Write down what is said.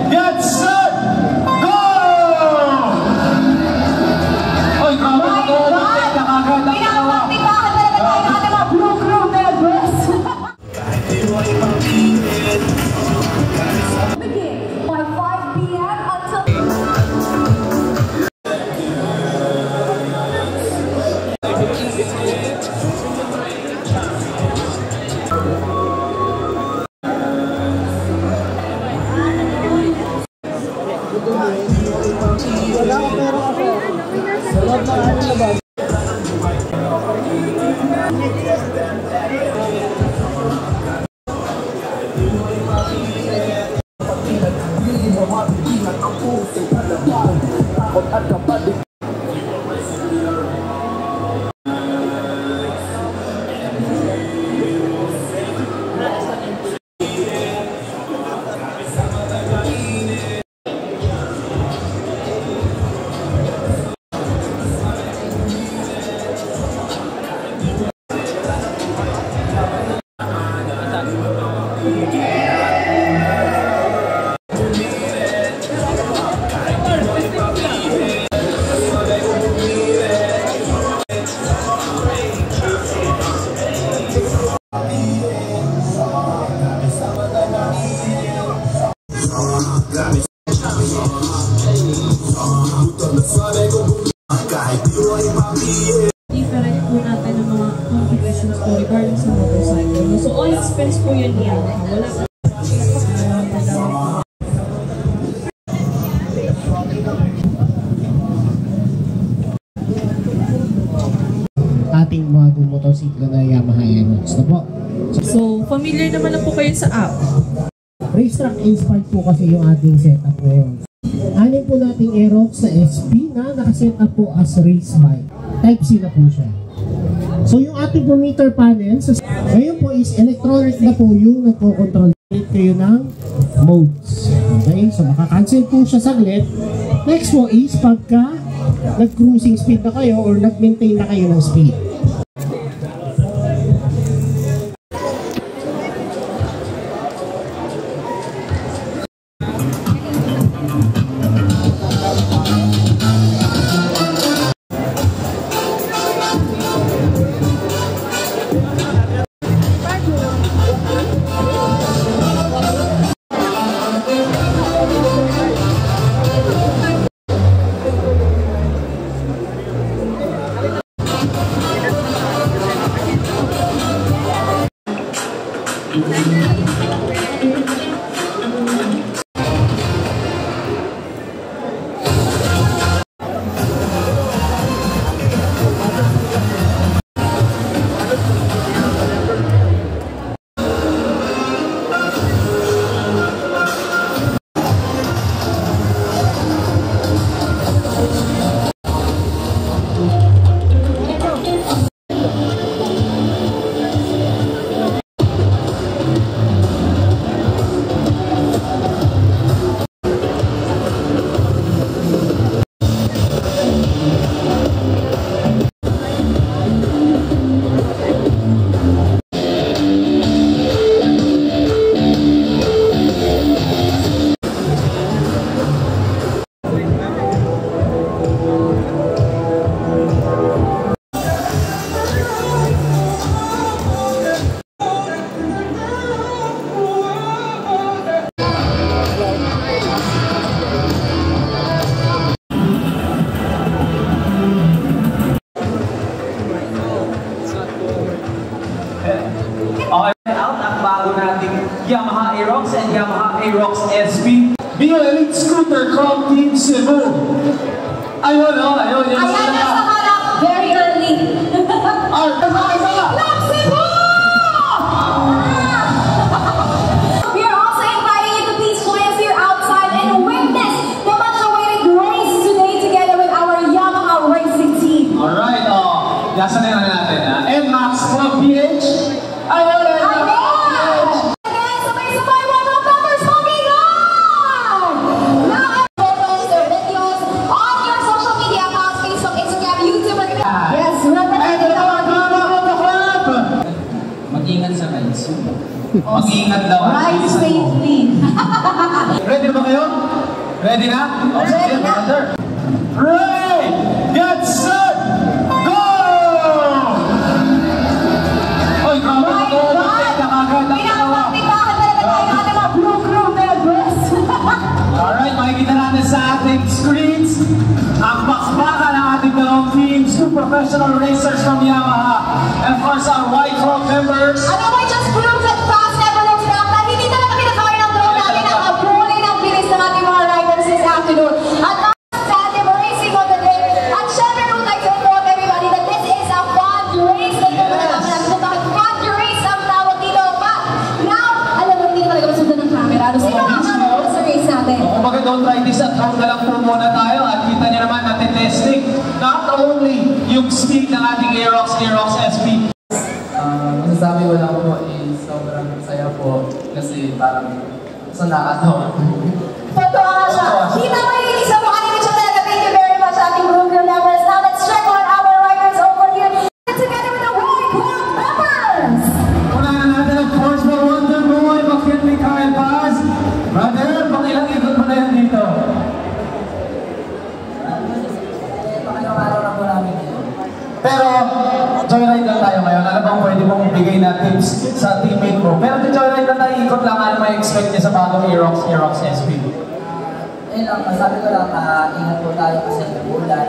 get set, go! Oy, grabe na to. Pinapaktipakan talaga tayo ng ating mga Blue Crew members. Begin by 5 p.m. until... Different po natin ng mga configurations po regarding sa motorcycle. So all expense po yun yan. Wala po. Ating mga motorsiklo na Yamaha Aerox na po. So familiar naman na po kayo sa app. Racetrack inspired po kasi yung ating setup ngayon. Anin po nating Aerox sa SP na nakaset up po as race bike. Type C na po siya. So yung ating po meter panel, ngayon po is electronic na po yung nagko-control kayo ng modes. Okay, so makakancel po siya saglit. Next po is pagka nag-cruising speed na kayo or nag-maintain na kayo ng speed. Yamaha Aerox and Yamaha Aerox SP. Bio Elite Scooter from Team Cebu. Ayun, oh, ayun. Ayan, nasa harap. Very early. Club Cebu! We are also inviting you to please join us here outside and witness the much-awaited race today together with our Yamaha racing team. Alright, nasa na natin, NMAX Club PH. Ayun, mag-ingat daw. Ride safely. Ready ba kayo? Ready na? Ready na. Ready, get set, go! Oy, grabe na to. Pinapaktipakan talaga tayo ng ating mga blue crew members. Alright, makikita natin sa ating screens ang bakbakan ng ating dalawang teams, two professional racers from Yamaha, and of course our White Hawk members. Alam mo, it just proves that fast never looks back. Hindi talaga pinakawin ng drone natin ang abulin ng bilis ng ating mga riders this afternoon. At sa ating racing on the day. At syempre, I would like to inform everybody that this is a fun race. Kung bakit fun race ang tawag dito. But now, alam mo, hindi talaga masundan ng camera. Sino ang kamera sa race natin? Kumbaga, don't try this at home na lang po muna tayo at kita niyo naman natin testing not only yung speed ng ating Aerox SP. Masasabi ko lang po is sobrang saya po kasi parang sa nakatawa. Totoo nga siya. Kita mo yung isa mo kanina siya talaga. Thank you very much, ating room crew members. Now let's check on our riders over here. Together with the White Hawk members. Unahan natin of course the Wonder Boy, McKinley Kyle Paz. Brother, pangilang ikot mo na yan dito. Pangalawang araw na po namin dito. Pero, joyride lang tayo ngayon. Ano bang pwede mong ibigay na tips sa teammate mo? Pero joyride lang tayo, ikot lang. Ano may expect niya sa bagong Aerox SP? Lang, masabi ko lang, ingat po tayo kasi may ulan.